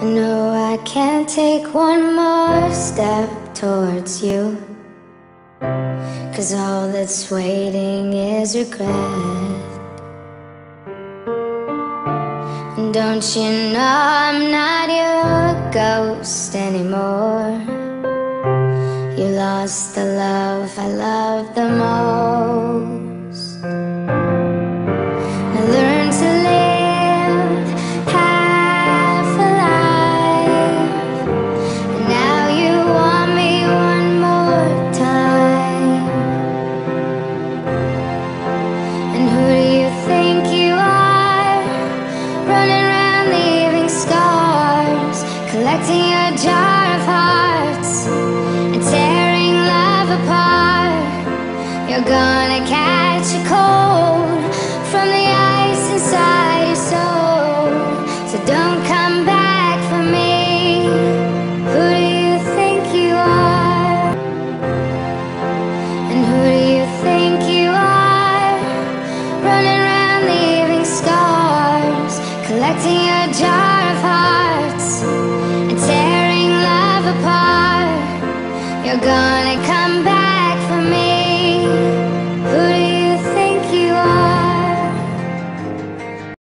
I know I can't take one more step towards you, 'cause all that's waiting is regret. And don't you know I'm not your ghost anymore? You lost the love I loved the most. I learned to live half alive, and now you want me one more time. And who do you think you are, running around leaving scars, collecting your jar of hearts and tearing love apart? You're gonna catch a cold from the ice inside your soul, so don't come back for me. Who do you think you are? And who do you think you are, running around leaving scars, collecting your jar of hearts and tearing love apart? You're gonna come back